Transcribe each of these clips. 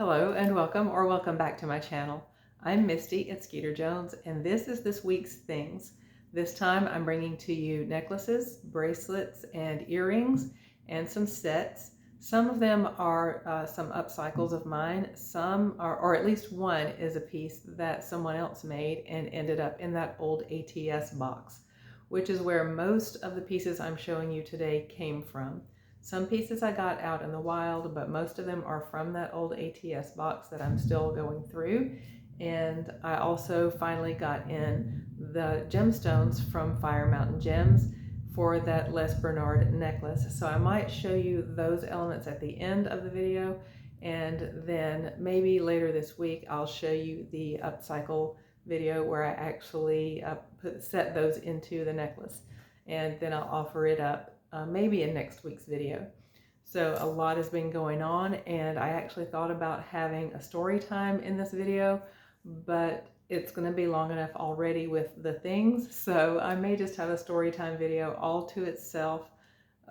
Hello and welcome or welcome back to my channel. I'm Misty at Skeeter Jones and this is this week's things. This time I'm bringing to you necklaces, bracelets, and earrings and some sets. Some of them are some upcycles of mine. Some are, or at least one is a piece that someone else made and ended up in that old ATS box, which is where most of the pieces I'm showing you today came from. Some pieces I got out in the wild, but most of them are from that old ATS box that I'm still going through. And I also finally got in the gemstones from Fire Mountain Gems for that Les Bernard necklace. So I might show you those elements at the end of the video, and then maybe later this week I'll show you the upcycle video where I actually set those into the necklace, and then I'll offer it up maybe in next week's video. So a lot has been going on, and I actually thought about having a story time in this video, but it's going to be long enough already with the things, so I may just have a story time video all to itself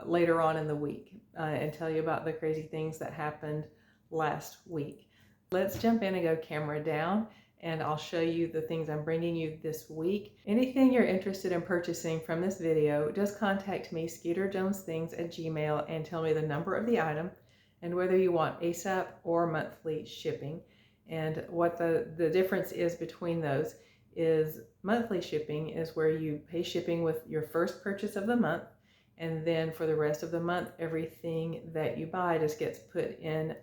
later on in the week and tell you about the crazy things that happened last week. Let's jump in and go camera down, and I'll show you the things I'm bringing you this week. Anything you're interested in purchasing from this video, just contact me, skeeterjonesthings@gmail.com, and tell me the number of the item and whether you want ASAP or monthly shipping. And what the difference is between those is monthly shipping is where you pay shipping with your first purchase of the month, and then for the rest of the month, everything that you buy just gets put in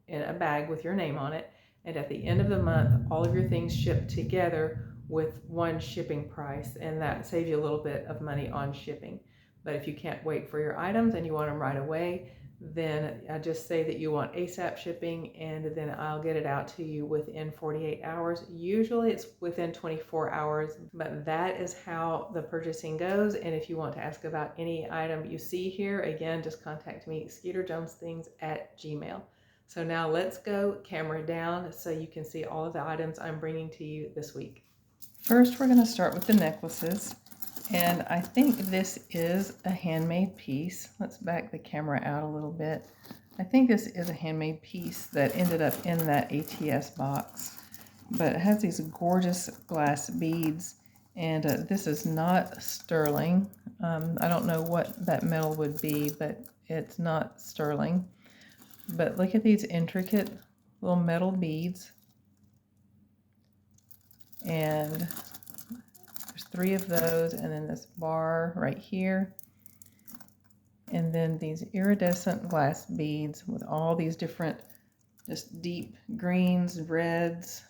a bag with your name on it. And at the end of the month, all of your things ship together with one shipping price, and that saves you a little bit of money on shipping. But if you can't wait for your items and you want them right away, then I just say that you want ASAP shipping, and then I'll get it out to you within 48 hours. Usually it's within 24 hours, but that is how the purchasing goes. And if you want to ask about any item you see here, again, just contact me, skeeterjonesthings@gmail.com. So now let's go camera down so you can see all of the items I'm bringing to you this week. First, we're going to start with the necklaces. And I think this is a handmade piece. Let's back the camera out a little bit. I think this is a handmade piece that ended up in that ATS box. But it has these gorgeous glass beads. And this is not sterling. I don't know what that metal would be, but it's not sterling. But look at these intricate little metal beads. And there's 3 of those, and then this bar right here. And then these iridescent glass beads with all these different just deep greens, reds.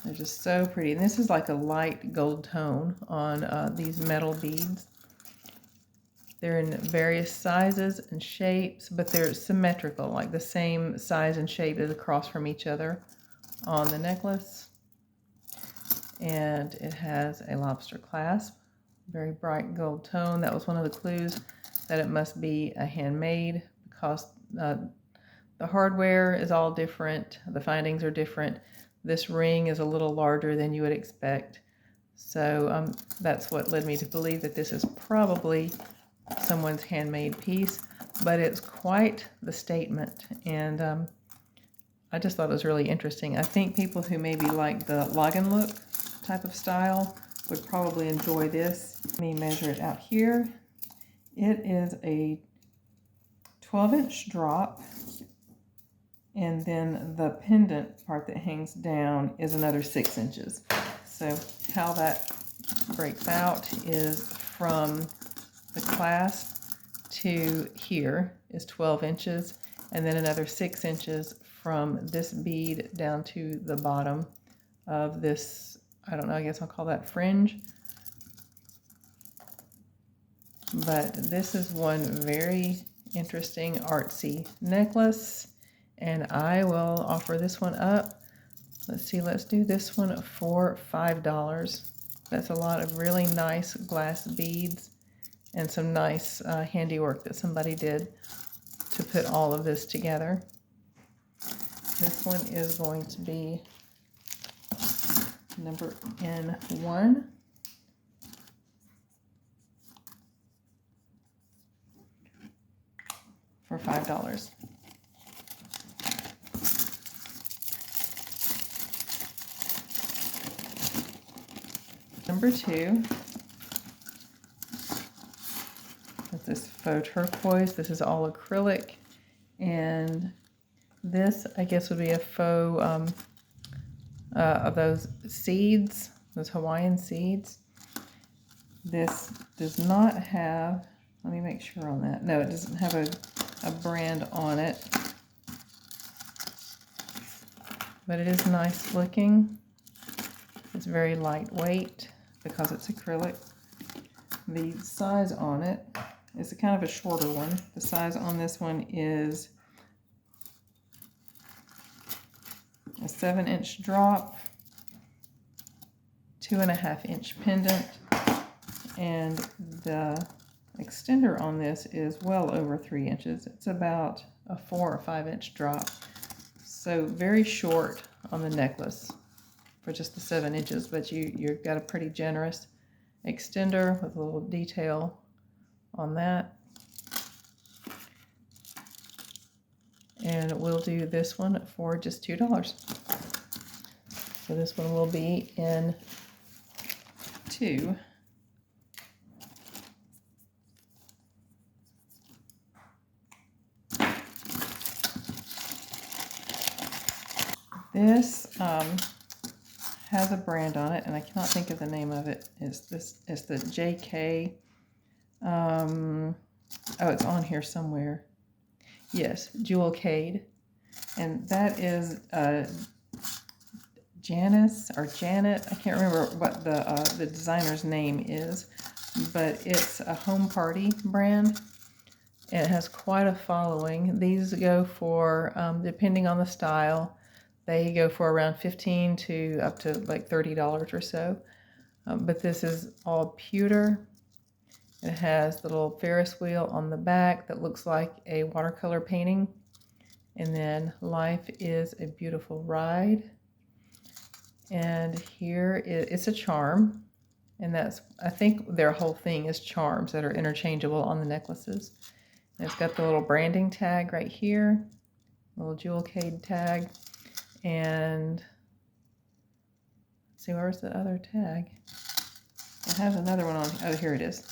They're just so pretty. And this is like a light gold tone on these metal beads. They're in various sizes and shapes, but they're symmetrical, like the same size and shape is across from each other on the necklace. And it has a lobster clasp, very bright gold tone. That was one of the clues that it must be a handmade, because the hardware is all different, the findings are different. This ring is a little larger than you would expect. So that's what led me to believe that this is probably someone's handmade piece, but it's quite the statement, and I just thought it was really interesting. I think people who maybe like the Logan look type of style would probably enjoy this. Let me measure it out here. It is a 12-inch drop, and then the pendant part that hangs down is another 6 inches. So how that breaks out is from the clasp to here is 12 inches, and then another 6 inches from this bead down to the bottom of this, I don't know, I guess I'll call that fringe. But this is one very interesting artsy necklace, and I will offer this one up. Let's see, let's do this one for $5. That's a lot of really nice glass beads and some nice handiwork that somebody did to put all of this together. This one is going to be number N1. For $5. number 2. With this faux turquoise. This is all acrylic. And this, I guess, would be a faux of those seeds, those Hawaiian seeds. This does not have, let me make sure on that. No, it doesn't have a brand on it. But it is nice looking. It's very lightweight because it's acrylic. The size on it is a kind of a shorter one. The size on this one is a 7-inch drop, 2.5-inch pendant, and the extender on this is well over 3 inches. It's about a 4 or 5-inch drop. So very short on the necklace for just the 7 inches, but you've got a pretty generous extender with a little detail on that. And we'll do this one for just $2. So this one will be in 2. This has a brand on it, and I cannot think of the name of it. It's the JK. Oh, it's on here somewhere. Yes, Jewelcade, and that is Janice or Janet. I can't remember what the designer's name is, but it's a home party brand. It has quite a following. These go for, depending on the style, they go for around $15 to up to like $30 or so. But this is all pewter. It has the little Ferris wheel on the back that looks like a watercolor painting. And then life is a beautiful ride. And here it's a charm. And that's, I think their whole thing is charms that are interchangeable on the necklaces. And it's got the little branding tag right here, little Jewelcade tag. And let's see, where's the other tag? It has another one on, oh, here it is.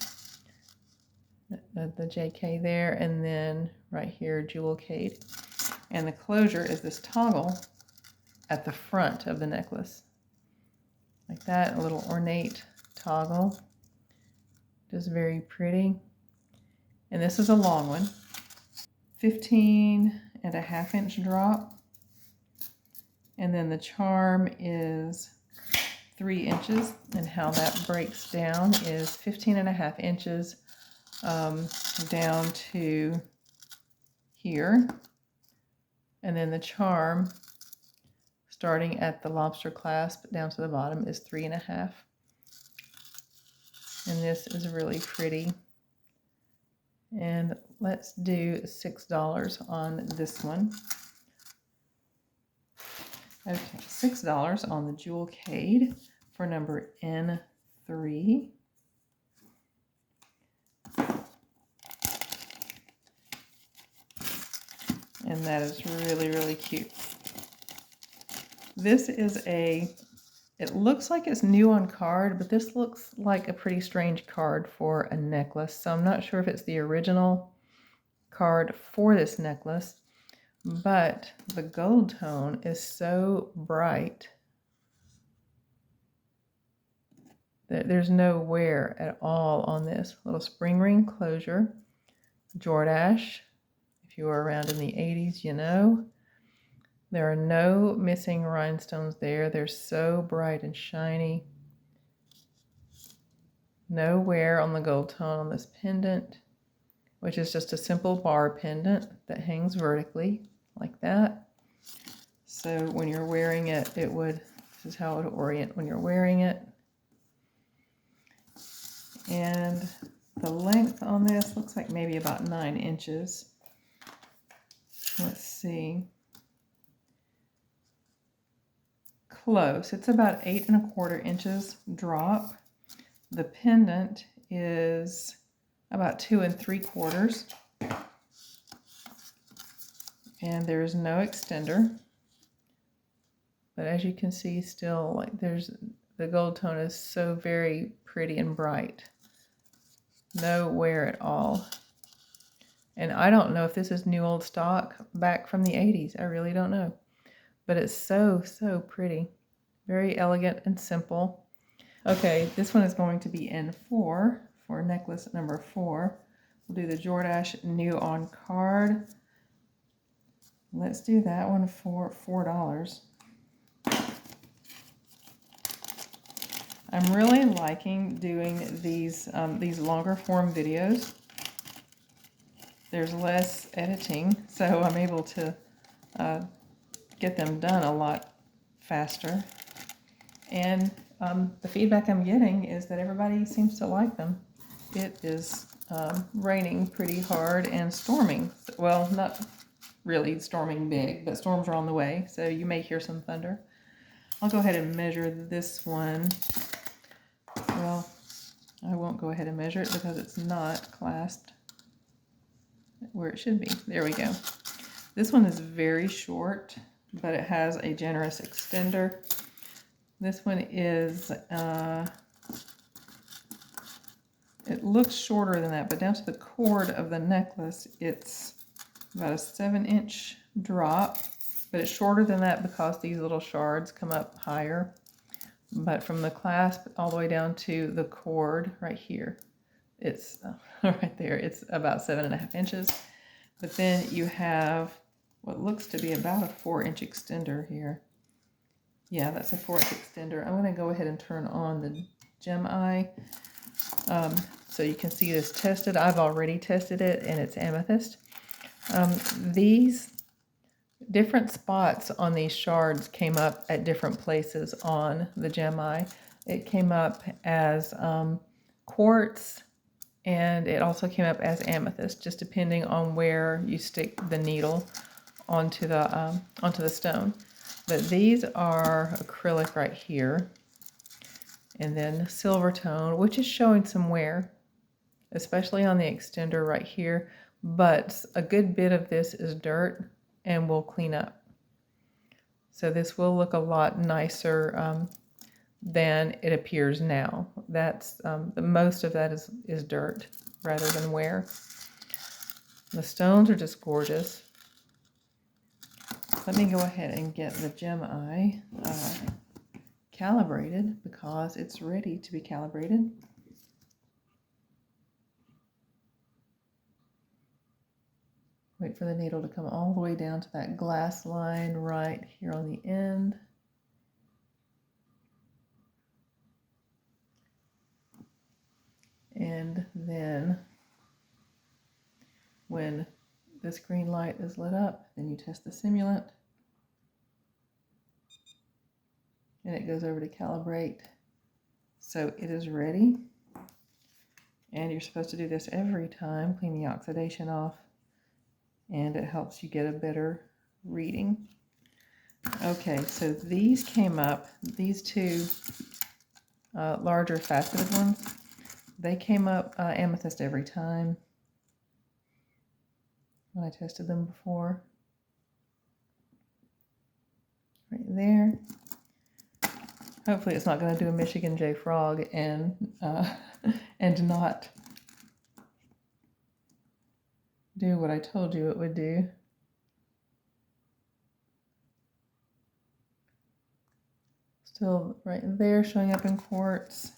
The JK there, and then right here, Jewelcade. And the closure is this toggle at the front of the necklace. Like that, a little ornate toggle. Just very pretty. And this is a long one. 15.5-inch drop. And then the charm is 3 inches. And how that breaks down is 15.5 inches down to here. And then the charm, starting at the lobster clasp down to the bottom, is 3.5. And this is really pretty. And let's do $6 on this one. Okay, $6 on the Jewelcade for number N3. And that is really, really cute. This is it looks like it's new on card, but this looks like a pretty strange card for a necklace. So I'm not sure if it's the original card for this necklace, but the gold tone is so bright that there's no wear at all on this. Little spring ring closure, Jordache. If you were around in the 80s, you know. There are no missing rhinestones there. They're so bright and shiny. No wear on the gold tone on this pendant, which is just a simple bar pendant that hangs vertically like that. So when you're wearing it, this is how it would orient when you're wearing it. And the length on this looks like maybe about 9 inches. Let's see. Close. It's about 8¼ inches drop. The pendant is about 2 3/4. And there's no extender. But as you can see, still, like, there's The gold tone is so very pretty and bright. No wear at all. And I don't know if this is new old stock back from the 80s. I really don't know. But it's so, so pretty. Very elegant and simple. Okay, this one is going to be in 4 for necklace number 4. We'll do the Jordache new on card. Let's do that one for $4. I'm really liking doing these longer form videos. There's less editing, so I'm able to get them done a lot faster. And the feedback I'm getting is that everybody seems to like them. It is raining pretty hard and storming. Well, not really storming big, but storms are on the way, so you may hear some thunder. I'll go ahead and measure this one. Well, I won't go ahead and measure it because it's not clasped where it should be. There we go. This one is very short, but it has a generous extender. This one is, it looks shorter than that, but down to the cord of the necklace, it's about a 7-inch drop, but it's shorter than that because these little shards come up higher. But from the clasp all the way down to the cord right here, it's right there, it's about 7.5 inches. But then you have what looks to be about a 4-inch extender here. Yeah, that's a 4-inch extender. I'm going to go ahead and turn on the gem eye so you can see this tested. I've already tested it, and it's amethyst. These different spots on these shards came up at different places on the gem eye. It came up as quartz, and it also came up as amethyst, just depending on where you stick the needle onto the stone. But these are acrylic right here, and then silver tone, which is showing some wear, especially on the extender right here. But a good bit of this is dirt and will clean up. So this will look a lot nicer than it appears now. That's the most of that is dirt rather than wear. The stones are just gorgeous. Let me go ahead and get the gem eye calibrated because it's ready to be calibrated. Wait for the needle to come all the way down to that glass line right here on the end. And then when this green light is lit up, then you test the simulant. And it goes over to calibrate. So it is ready. And you're supposed to do this every time, clean the oxidation off. And it helps you get a better reading. Okay, so these came up, these two larger faceted ones, they came up amethyst every time when I tested them before. Right there. Hopefully it's not going to do a Michigan J Frog and not do what I told you it would do. Still right there showing up in quartz.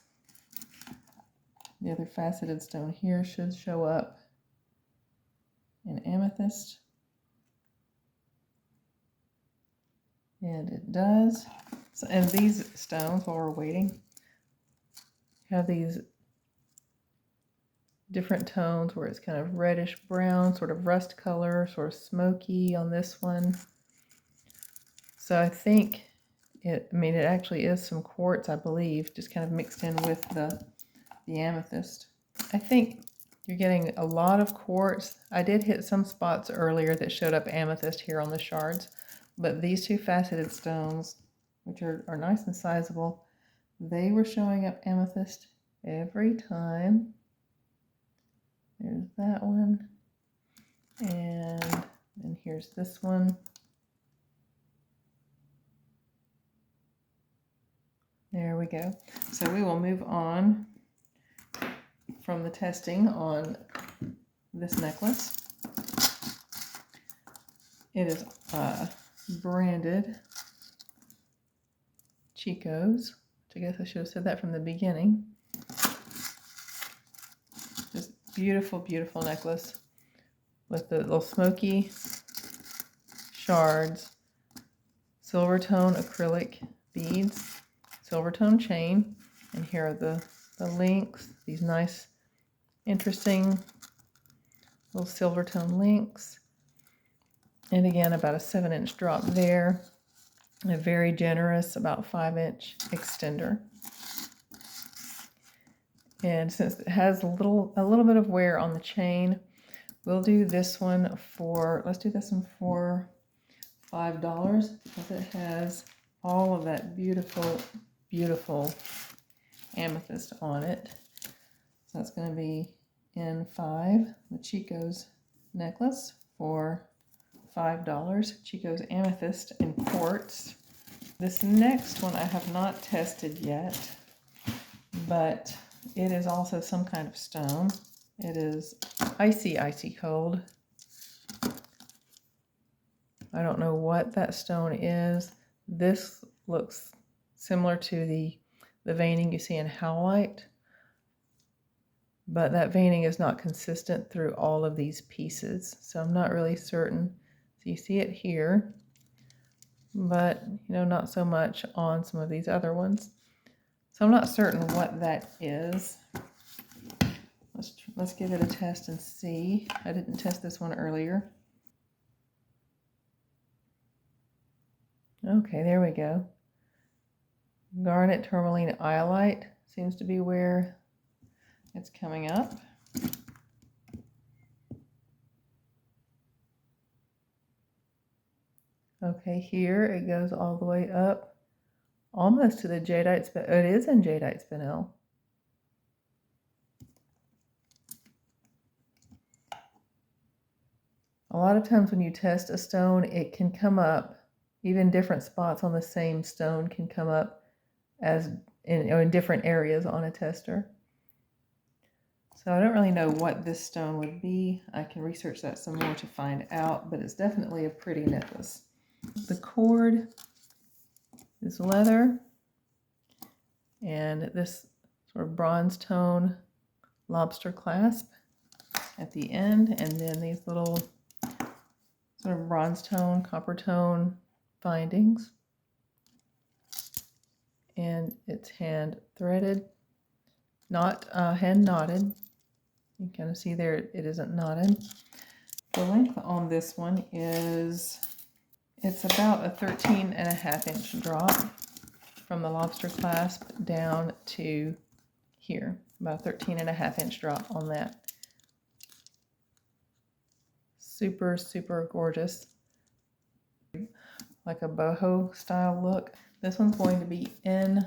The other faceted stone here should show up in amethyst. And it does. So, and these stones, while we're waiting, have these different tones where it's kind of reddish brown, sort of rust color, sort of smoky on this one. So I think it actually is some quartz, I believe, just kind of mixed in with the amethyst. I think you're getting a lot of quartz. I did hit some spots earlier that showed up amethyst here on the shards, but these two faceted stones, which are nice and sizable, they were showing up amethyst every time. There's that one, and here's this one. There we go. So we will move on from the testing on this necklace. It is branded Chico's, which I guess I should have said that from the beginning. This beautiful, beautiful necklace with the little smoky shards, silver tone acrylic beads, silver tone chain, and here are the links, these nice, interesting little silver tone links. And again, about a 7-inch drop there. A very generous, about 5-inch extender. And since it has a little bit of wear on the chain, we'll do this one for, let's do this one for $5 because it has all of that beautiful, beautiful amethyst on it. So that's going to be N5, the Chico's necklace for $5. Chico's amethyst in quartz. This next one I have not tested yet, but it is also some kind of stone. It is icy, icy cold. I don't know what that stone is. This looks similar to the veining you see in howlite, but that veining is not consistent through all of these pieces, so I'm not really certain. So you see it here, but not so much on some of these other ones. So I'm not certain what that is. Let's give it a test and see. I didn't test this one earlier. Okay, there we go. Garnet tourmaline iolite seems to be where it's coming up. Okay, here it goes all the way up, almost to the jadeite spinel. It is in jadeite spinel. A lot of times when you test a stone, it can come up, even different spots on the same stone can come up as in different areas on a tester. So I don't really know what this stone would be. I can research that some more to find out, but it's definitely a pretty necklace. The cord is leather, and this sort of bronze tone lobster clasp at the end, and then these little sort of bronze tone, copper tone findings. And it's hand threaded, not hand knotted. You can kind of see there it isn't knotted. The length on this one is, it's about a 13.5-inch drop from the lobster clasp down to here, about a 13.5-inch drop on that. Super, super gorgeous. Like a boho style look. This one's going to be N6.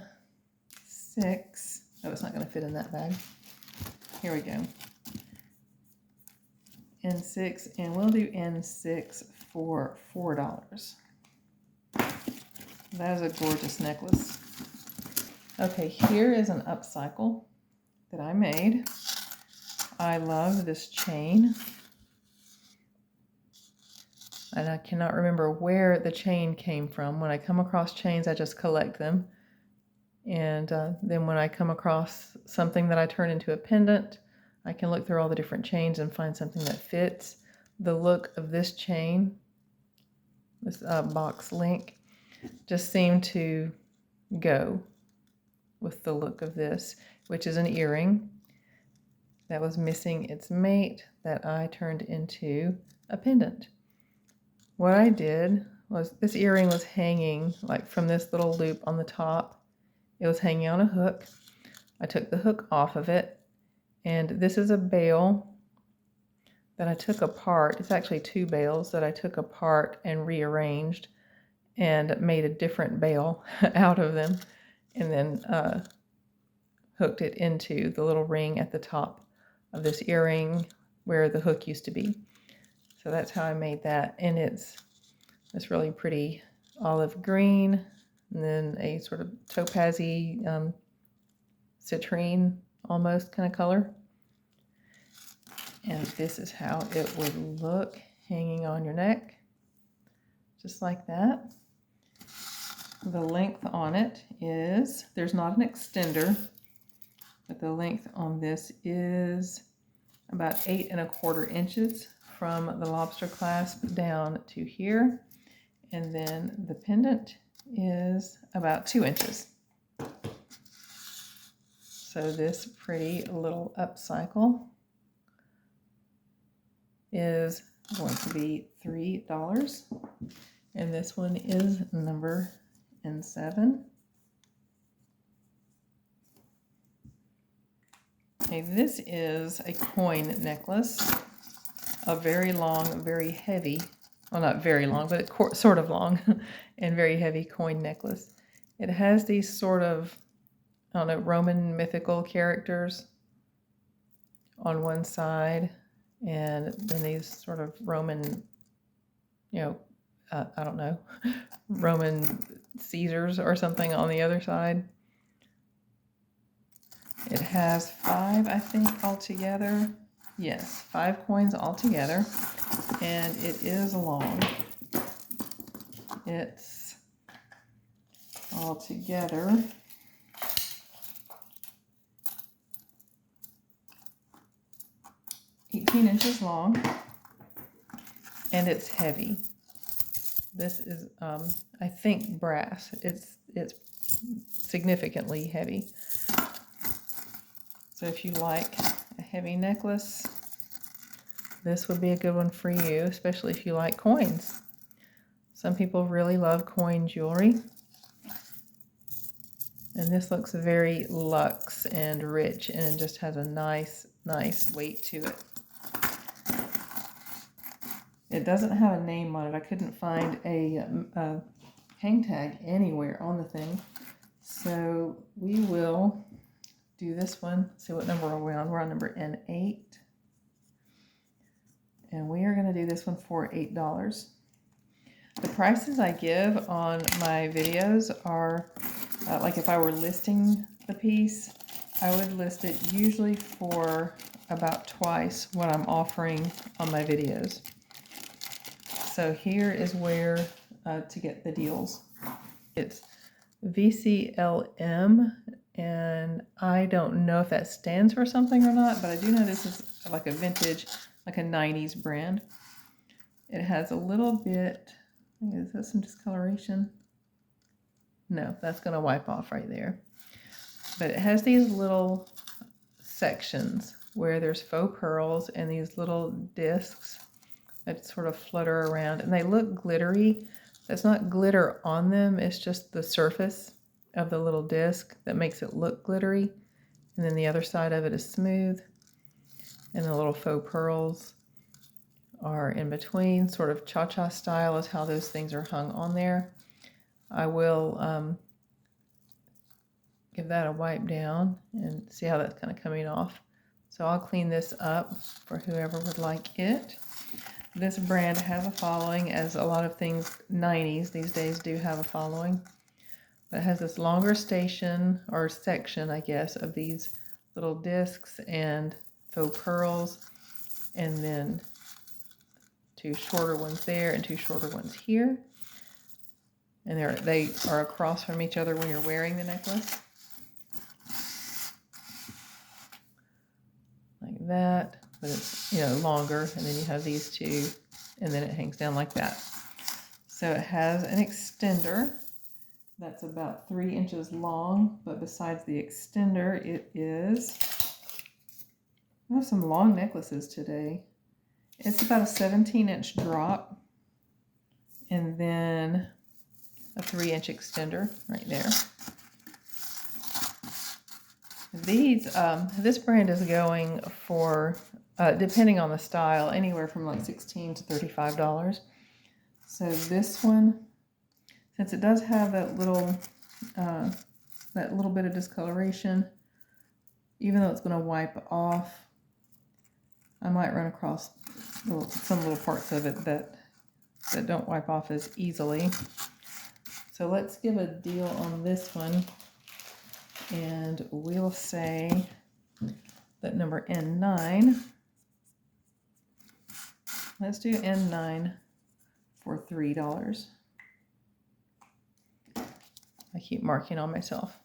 Oh, it's not going to fit in that bag. Here we go. N6, and we'll do N6 for $4. That is a gorgeous necklace. Okay, here is an upcycle that I made. I love this chain. And I cannot remember where the chain came from. When I come across chains, I just collect them. And then when I come across something that I turn into a pendant, I can look through all the different chains and find something that fits. The look of this chain, this box link, just seemed to go with the look of this, which is an earring that was missing its mate that I turned into a pendant. What I did was, this earring was hanging like from this little loop on the top. It was hanging on a hook. I took the hook off of it, and this is a bail that I took apart. It's actually 2 bails that I took apart and rearranged and made a different bail out of them, and then hooked it into the little ring at the top of this earring where the hook used to be. So that's how I made that, and it's this really pretty olive green and then a sort of topaz-y citrine almost kind of color. And this is how it would look hanging on your neck, just like that. The length on it is, there's not an extender, but the length on this is about 8¼ inches from the lobster clasp down to here. And then the pendant is about 2 inches. So this pretty little upcycle is going to be $3. And this one is number N7. Okay, this is a coin necklace, a very long, very heavy, well, not very long, but it's sort of long and very heavy coin necklace. It has these sort of, I don't know, Roman mythical characters on one side, and then these sort of Roman, you know, I don't know, Roman Caesars or something on the other side. It has 5, I think, altogether. Yes, 5 coins altogether, and it is long. It's altogether 18 inches long, and it's heavy. This is, I think, brass. It's significantly heavy. So if you like a heavy necklace, this would be a good one for you, especially if you like coins. Some people really love coin jewelry. And this looks very luxe and rich, and it just has a nice weight to it. It doesn't have a name on it. I couldn't find a hang tag anywhere on the thing. So we will do this one. See what number are we on? We're on number N8. And we are going to do this one for $8. The prices I give on my videos are, like if I were listing the piece, I would list it usually for about twice what I'm offering on my videos. So here is where to get the deals. It's VCLM, and I don't know if that stands for something or not, but I do know this is like a vintage, like a 90s brand. It has a little bit, is that some discoloration? No, that's going to wipe off right there. But it has these little sections where there's faux pearls and these little discs that sort of flutter around, and they look glittery. There's not glitter on them, it's just the surface of the little disc that makes it look glittery, and then the other side of it is smooth, and the little faux pearls are in between. Sort of cha-cha style is how those things are hung on there. I will give that a wipe down and see how that's kind of coming off. So I'll clean this up for whoever would like it. This brand has a following, as a lot of things 90s these days do have a following. But it has this longer station, or section, I guess, of these little discs and faux pearls, and then 2 shorter ones there and 2 shorter ones here. And they are across from each other when you're wearing the necklace. Like that. But it's, you know, longer, and then you have these 2, and then it hangs down like that. So it has an extender that's about 3 inches long, but besides the extender, it is, I have some long necklaces today. It's about a 17-inch drop, and then a 3-inch extender right there. These, this brand is going for, depending on the style, anywhere from like $16 to $35. So this one, since it does have that little bit of discoloration, even though it's going to wipe off, I might run across some little parts of it that don't wipe off as easily. So let's give a deal on this one, and we'll say that number N9. Let's do N9 for $3. I keep marking on myself.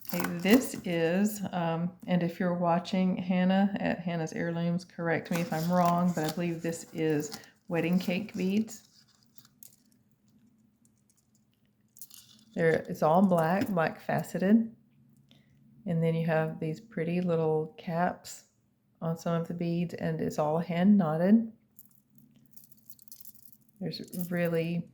Okay, this is, and if you're watching Hannah at Hannah's Heirlooms, correct me if I'm wrong, but I believe this is wedding cake beads. It's all black, black faceted. And then you have these pretty little caps on some of the beads, and it's all hand knotted. There's really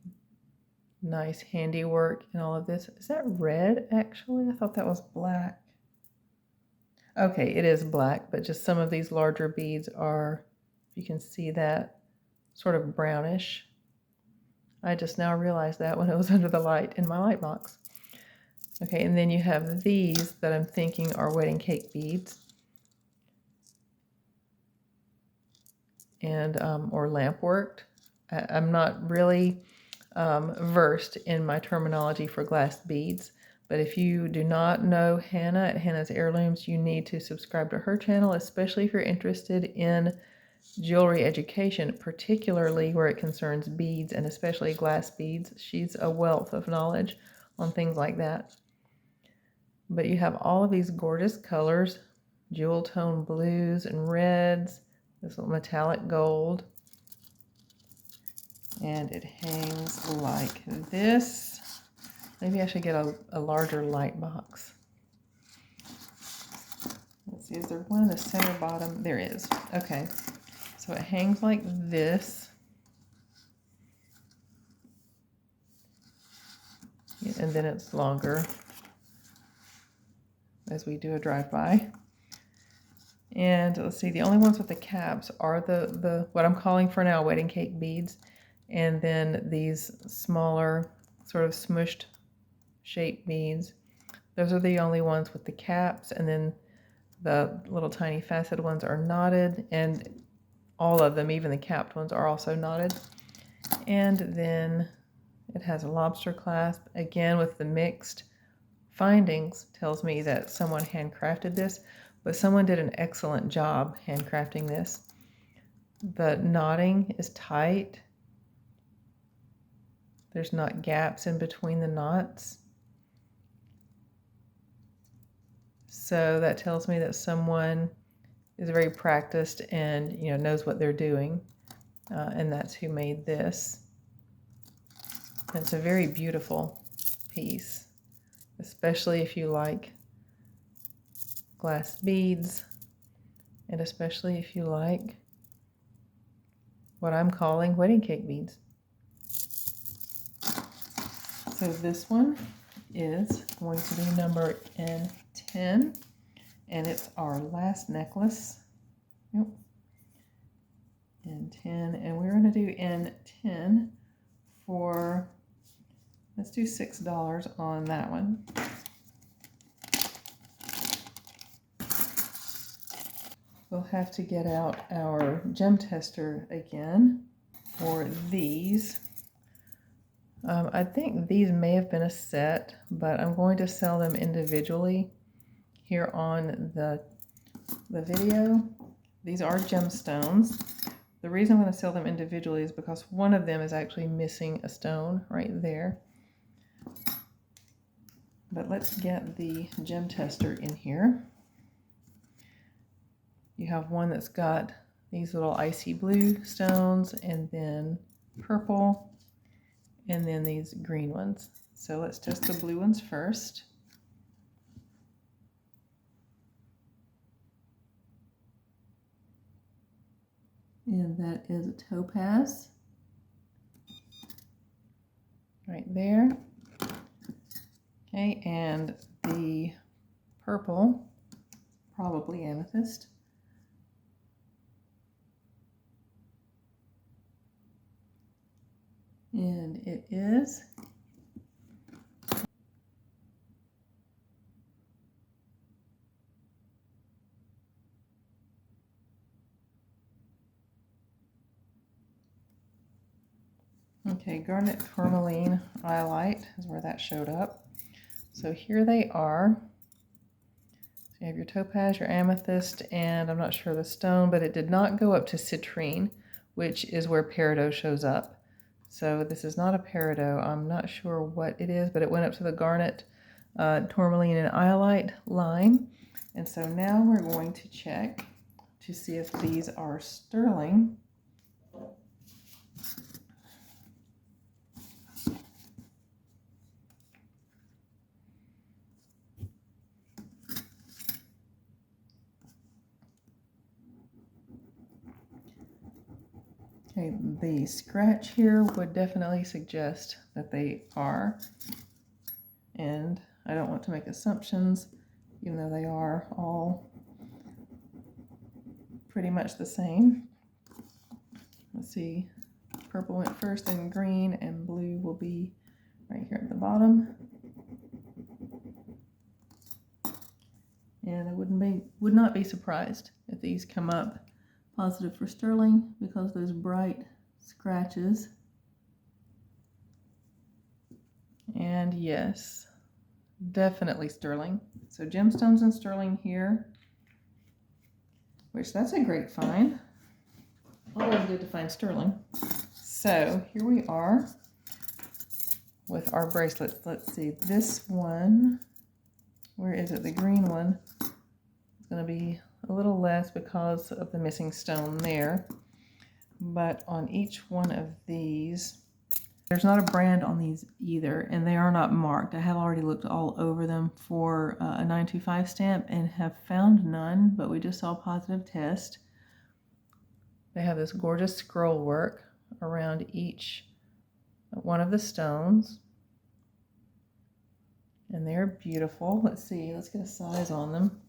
nice handiwork in all of this. Is that red, actually? I thought that was black. Okay, it is black, but just some of these larger beads are, you can see that, sort of brownish. I just now realized that when it was under the light in my light box. Okay, and then you have these that I'm thinking are wedding cake beads. And, or lamp worked. I'm not really versed in my terminology for glass beads, but if you do not know Hannah at Hannah's Heirlooms, you need to subscribe to her channel, especially if you're interested in jewelry education, particularly where it concerns beads and especially glass beads. She's a wealth of knowledge on things like that. But you have all of these gorgeous colors, jewel tone blues and reds, this little metallic gold, and it hangs like this. Maybe I should get a larger light box. Let's see, is there one in the center bottom? There is. Okay, so it hangs like this. And then it's longer as we do a drive-by. And let's see, the only ones with the caps are the what I'm calling for now wedding cake beads, and then these smaller sort of smushed shaped beads. Those are the only ones with the caps, and then the little tiny faceted ones are knotted, and all of them, even the capped ones, are also knotted. And then it has a lobster clasp, again with the mixed findings, tells me that someone handcrafted this. But someone did an excellent job handcrafting this. The knotting is tight. There's not gaps in between the knots. So that tells me that someone is very practiced and knows what they're doing. And that's who made this. And it's a very beautiful piece, especially if you like glass beads, and especially if you like what I'm calling wedding cake beads. So this one is going to be number N10, and it's our last necklace. Yep. N10, and we're going to do N10 for, let's do $6 on that one. We'll have to get out our gem tester again for these. I think these may have been a set, but I'm going to sell them individually here on the video. These are gemstones. The reason I'm going to sell them individually is because one of them is actually missing a stone right there. But let's get the gem tester in here. You have one that's got these little icy blue stones, and then purple, and then these green ones. So let's test the blue ones first. And that is a topaz. Right there. Okay, and the purple, probably amethyst. And it is Okay, garnet tourmaline iolite is where that showed up. So here they are. So you have your topaz, your amethyst, and I'm not sure the stone, but it did not go up to citrine, which is where peridot shows up. So this is not a peridot. I'm not sure what it is, but it went up to the garnet, tourmaline, and iolite line. And so now we're going to check to see if these are sterling. Okay, the scratch here would definitely suggest that they are, and I don't want to make assumptions, even though they are all pretty much the same. Let's see, purple went first, then green, and blue will be right here at the bottom. And I would not be surprised if these come up positive for sterling, because those bright scratches. And yes, definitely sterling. So gemstones and sterling here, which that's a great find. Always good to find sterling. So here we are with our bracelets. Let's see, this one, where is it? The green one is going to be a little less because of the missing stone there. But on each one of these, there's not a brand on these either, and they are not marked. I have already looked all over them for a 925 stamp and have found none, but we just saw a positive test. They have this gorgeous scroll work around each one of the stones, and they're beautiful. Let's see, let's get a size on them.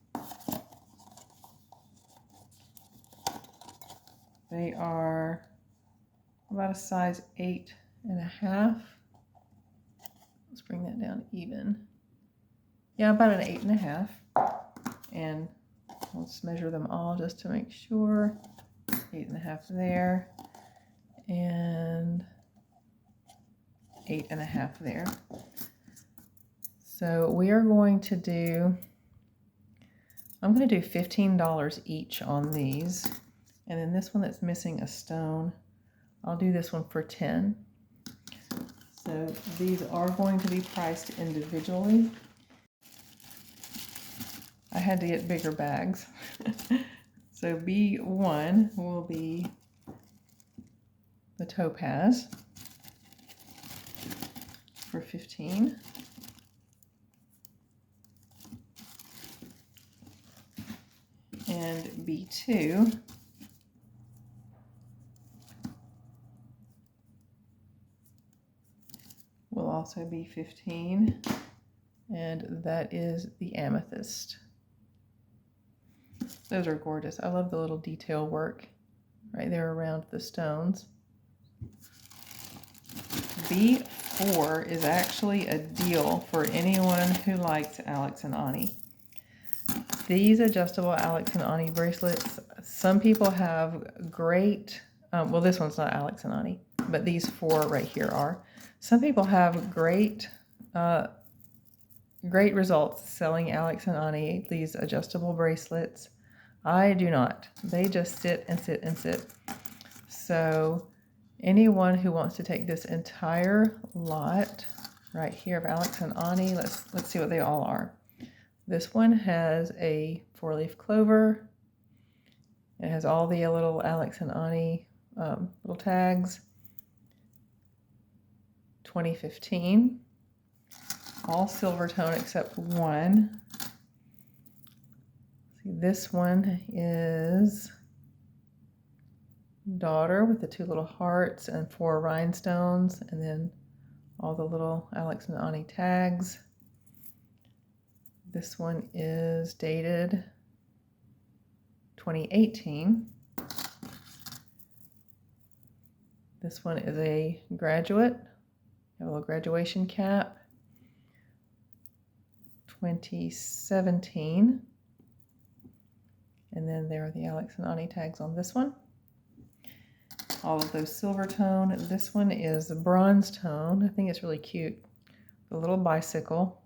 They are about a size 8.5. Let's bring that down even. Yeah, about an 8.5. And let's measure them all just to make sure. 8.5 there, and 8.5 there. So we are going to do, I'm going to do $15 each on these. And then this one that's missing a stone, I'll do this one for 10. So these are going to be priced individually. I had to get bigger bags. So B1 will be the topaz for 15. And B2 will also be 15, and that is the amethyst. Those are gorgeous. I love the little detail work right there around the stones. B4 is actually a deal for anyone who likes Alex and Ani. These adjustable Alex and Ani bracelets, some people have great, well, this one's not Alex and Ani, but these four right here are. Some people have great results selling Alex and Ani, these adjustable bracelets. I do not. They just sit and sit and sit. So anyone who wants to take this entire lot right here of Alex and Ani, let's see what they all are. This one has a 4-leaf clover. It has all the little Alex and Ani little tags. 2015. All silver tone except one. See, this one is daughter with the 2 little hearts and 4 rhinestones, and then all the little Alex and Ani tags. This one is dated 2018. This one is a graduate, a little graduation cap, 2017. And then there are the Alex and Ani tags on this one. all of those silver tone. This one is bronze tone. I think it's really cute. The little bicycle,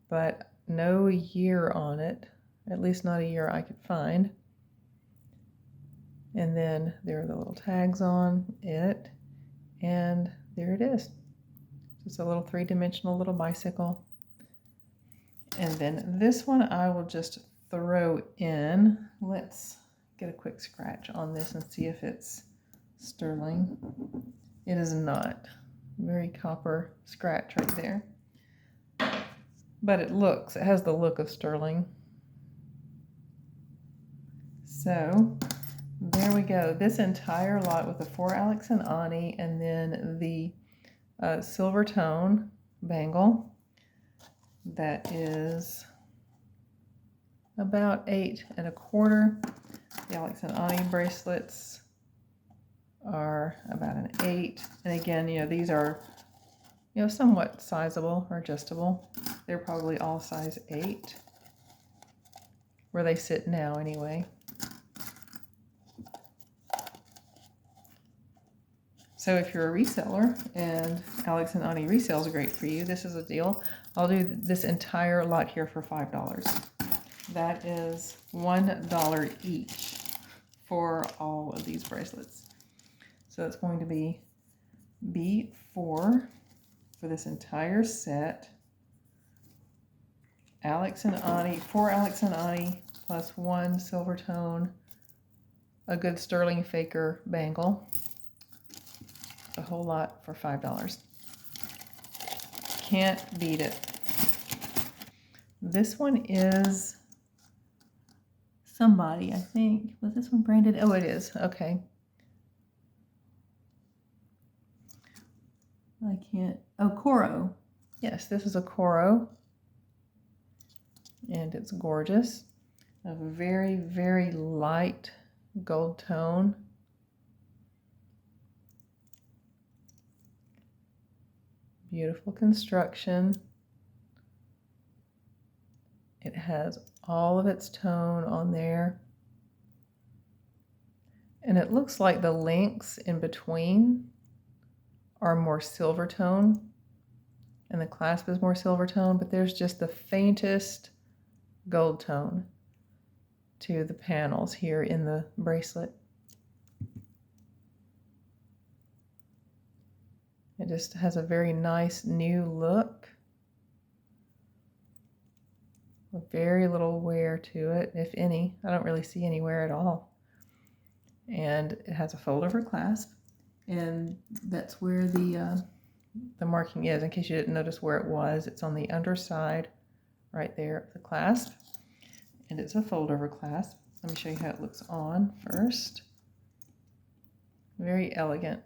but no year on it, at least not a year I could find. And then there are the little tags on it, and there it is. Just a little three-dimensional little bicycle. And then this one I will just throw in. Let's get a quick scratch on this and see if it's sterling. It is not. Very copper scratch right there. But it has the look of sterling. So there we go. This entire lot with the 4 Alex and Ani, and then the silver tone bangle. That is about 8 1/4. The Alex and Ani bracelets are about an 8. And again, these are, somewhat sizable or adjustable. They're probably all size 8, where they sit now anyway. So if you're a reseller and Alex and Ani resale is great for you, this is a deal. I'll do this entire lot here for $5. That is $1 each for all of these bracelets. So it's going to be B4 for this entire set. Alex and Ani, 4 Alex and Ani plus 1 silver tone, a good sterling faker bangle. The whole lot for $5. Can't beat it. This one is somebody, I think. Was this one branded? Oh, it is. Okay. I can't. Oh, Coro. Yes, this is a Coro. And it's gorgeous. A very, very light gold tone. Beautiful construction. It has all of its tone on there. And it looks like the links in between are more silver tone, and the clasp is more silver tone, but there's just the faintest gold tone to the panels here in the bracelet. It just has a very nice new look. Very little wear to it, if any. I don't really see any wear at all. And it has a fold over clasp, and that's where the marking is. In case you didn't notice where it was, it's on the underside right there of the clasp, and it's a fold over clasp. Let me show you how it looks on first. Very elegant.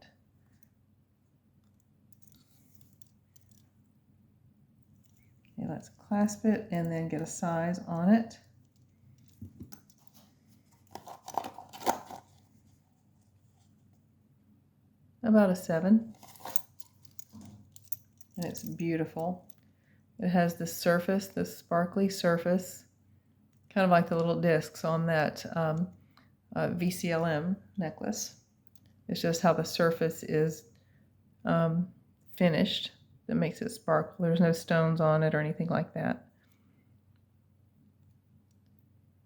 Okay, let's clasp it and then get a size on it. About a 7. And it's beautiful. It has this surface, this sparkly surface, kind of like the little discs on that VCLM necklace. It's just how the surface is finished that makes it sparkle. There's no stones on it or anything like that.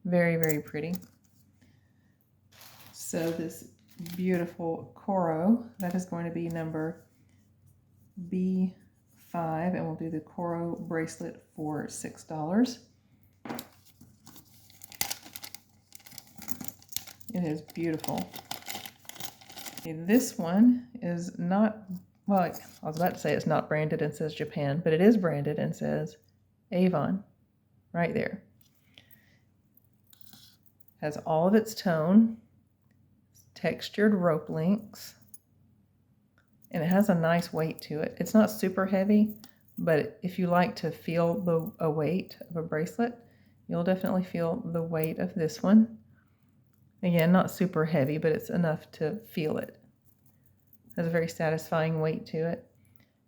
Very, very pretty. So this beautiful Coro, that is going to be number B5, and we'll do the Coro bracelet for $6. It is beautiful. Okay, this one is not, well, I was about to say it's not branded and says Japan, but it is branded and says Avon right there. Has all of its tone, textured rope links, and it has a nice weight to it. It's not super heavy, but if you like to feel a weight of a bracelet, you'll definitely feel the weight of this one. Again, not super heavy, but it's enough to feel it. Has a very satisfying weight to it.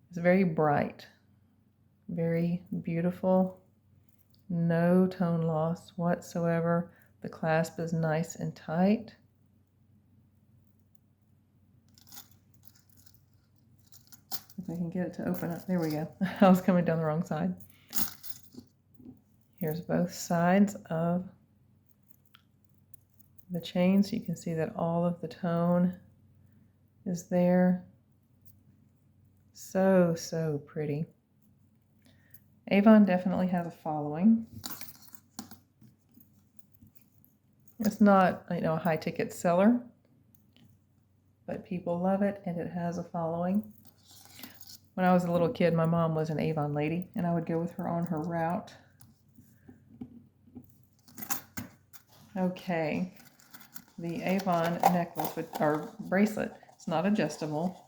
It's very bright, very beautiful, no tone loss whatsoever. The clasp is nice and tight. If I can get it to open up. There we go. I was coming down the wrong side. Here's both sides of the chain, so you can see that all of the tone is there. So, so pretty. Avon definitely has a following. It's not, a high ticket seller, but people love it and it has a following. When I was a little kid, my mom was an Avon lady and I would go with her on her route. Okay, the Avon necklace or bracelet, it's not adjustable.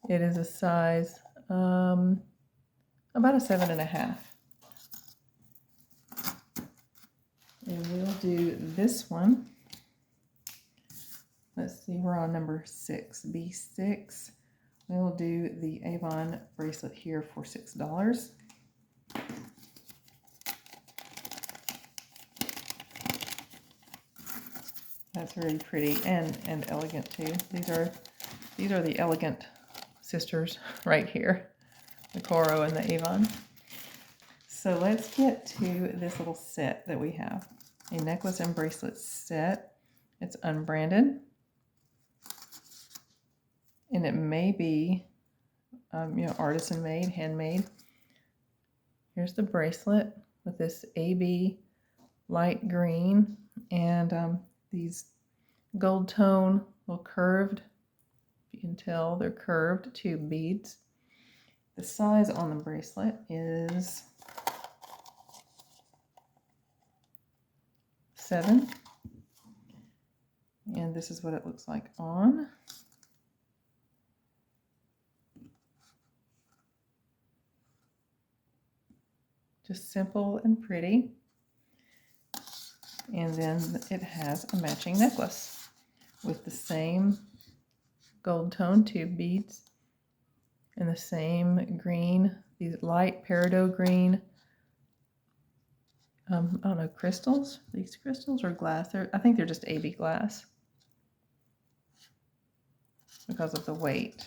It is a size about a 7.5. And we'll do this one. Let's see, we're on number 6, B6. We'll do the Avon bracelet here for $6. That's very pretty and elegant too. These are the elegant sisters right here, the Coro and the Avon. So let's get to this little set that we have. A necklace and bracelet set. It's unbranded. And it may be, artisan made, handmade. Here's the bracelet with this AB light green and these gold tone, little curved, if you can tell, they're curved tube beads. The size on the bracelet is 7. And this is what it looks like on. Just simple and pretty. And then it has a matching necklace with the same gold tone tube beads and the same green, these light peridot green, I don't know, crystals? These crystals or glass? I think they're just AB glass because of the weight.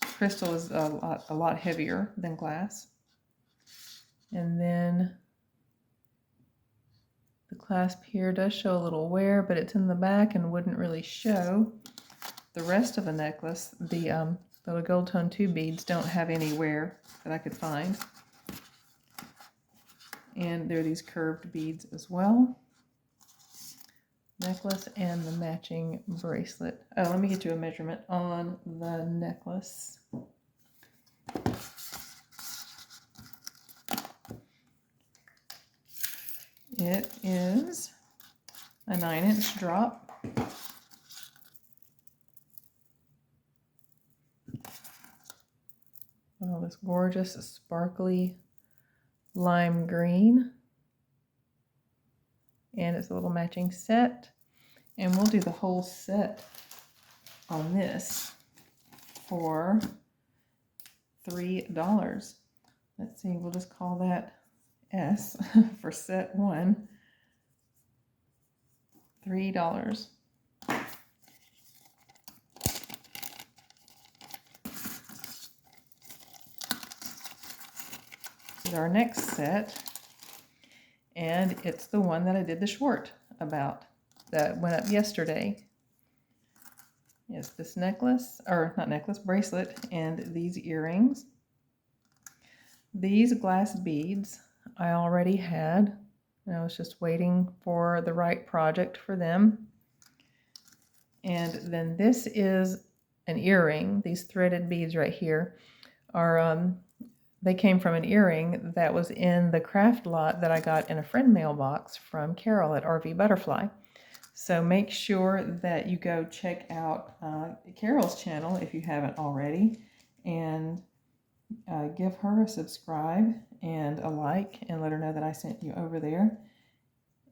Crystal is a lot heavier than glass. And then the clasp here does show a little wear, but it's in the back and wouldn't really show. The rest of the necklace, the little gold tone tube beads don't have any wear that I could find. And there are these curved beads as well. Necklace and the matching bracelet. Oh, let me get you a measurement on the necklace. It is a 9-inch drop. Oh, this gorgeous sparkly lime green. And it's a little matching set. And we'll do the whole set on this for $3. Let's see, we'll just call that S for set 1. $3. This is our next set, and it's the one that I did the short about that went up yesterday. It's this necklace, or not necklace, bracelet, and these earrings. These glass beads I already had, and I was just waiting for the right project for them. And then this is an earring. These threaded beads right here are, they came from an earring that was in the craft lot that I got in a friend mailbox from Carol at RV Butterfly. So make sure that you go check out Carol's channel if you haven't already, and give her a subscribe and a like, and let her know that I sent you over there.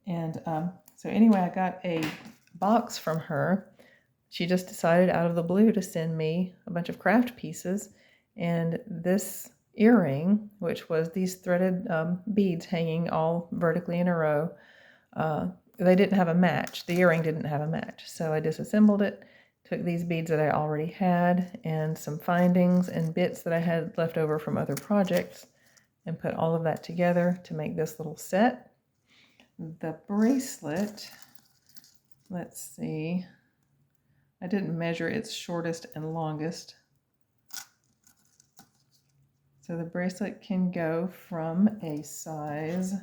And so anyway, I got a box from her. She just decided out of the blue to send me a bunch of craft pieces, and this earring, which was these threaded beads hanging all vertically in a row, they didn't have a match. The earring didn't have a match, so I disassembled it Took these beads that I already had and some findings and bits that I had left over from other projects and put all of that together to make this little set. The bracelet, let's see, I didn't measure its shortest and longest. So the bracelet can go from a size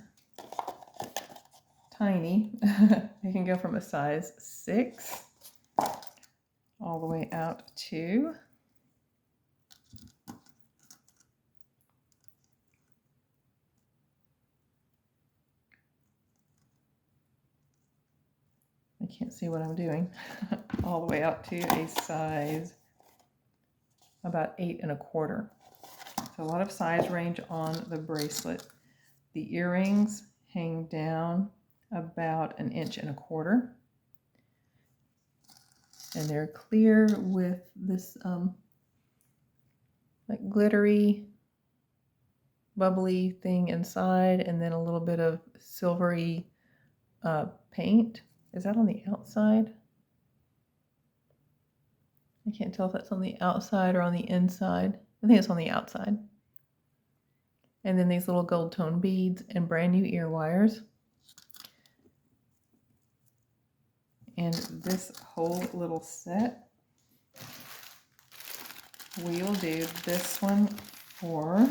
tiny, it can go from a size 6 all the way out to I can't see what I'm doing, all the way out to a size about 8 1/4. So a lot of size range on the bracelet. The earrings hang down about 1 1/4 inches. And they're clear with this like glittery, bubbly thing inside, and then a little bit of silvery paint. Is that on the outside? I can't tell if that's on the outside or on the inside. I think it's on the outside. And then these little gold tone beads and brand new ear wires. And this whole little set, we will do this one for,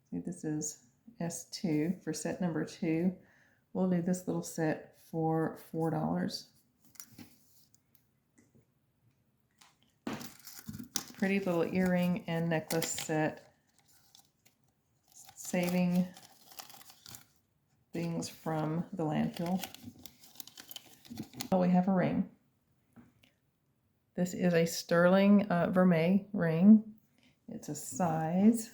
see, this is S2 for set number 2. We'll do this little set for $4. Pretty little earring and necklace set, saving things from the landfill. Oh, we have a ring. This is a sterling vermeil ring. It's a size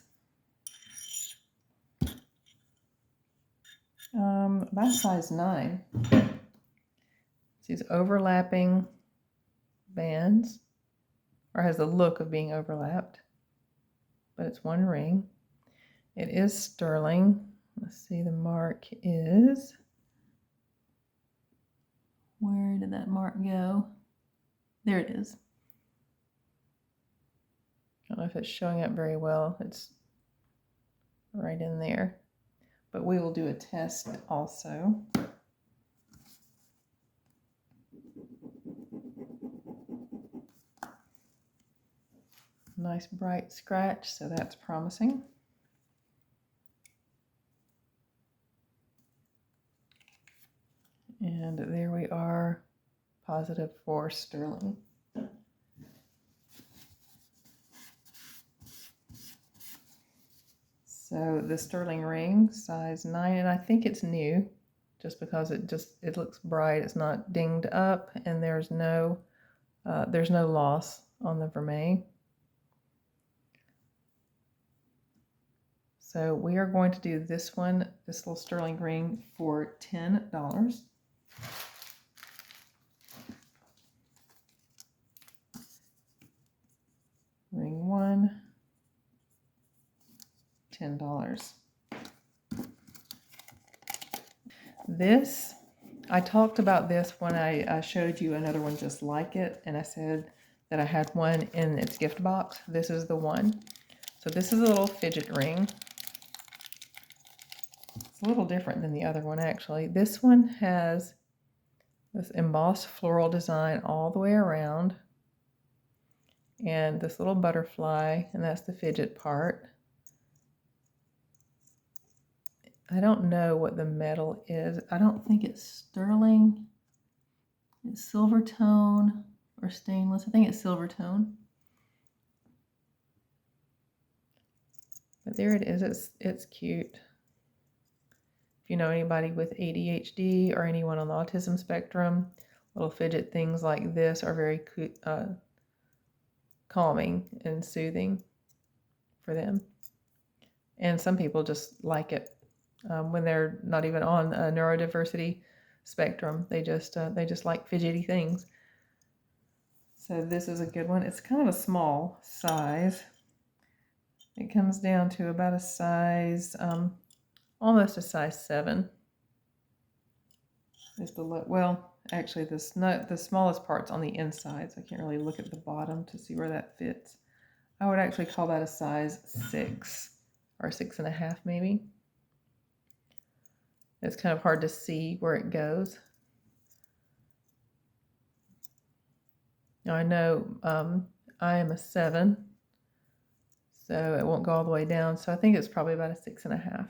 about size 9. It's these overlapping bands, or has the look of being overlapped, but it's one ring. It is sterling. Let's see, the mark is, where did that mark go? There it is. I don't know if it's showing up very well. It's right in there. But we will do a test also. Nice bright scratch, so that's promising. And there we are, positive for sterling. So the sterling ring, size 9, and I think it's new, just because it looks bright. It's not dinged up, and there's no loss on the vermeil. So we are going to do this one, this little sterling ring, for $10. Ring 1, $10. This, I talked about this when I showed you another one just like it, and I said that I had one in its gift box. This is the one. So this is a little fidget ring. It's a little different than the other one, actually. This one has this embossed floral design all the way around, and this little butterfly, and that's the fidget part. I don't know what the metal is. I don't think it's sterling. It's silver tone or stainless. I think it's silver tone. But there it is. It's cute. If you know anybody with ADHD or anyone on the autism spectrum, little fidget things like this are very calming and soothing for them. And some people just like it. When they're not even on a neurodiversity spectrum, they just like fidgety things. So this is a good one. It's kind of a small size. It comes down to about a size, almost a size 7. Is the look. Well, actually the smallest part's on the inside, so I can't really look at the bottom to see where that fits. I would actually call that a size 6 or 6.5 maybe. It's kind of hard to see where it goes. Now I know I am a 7, so it won't go all the way down, so I think it's probably about a 6.5.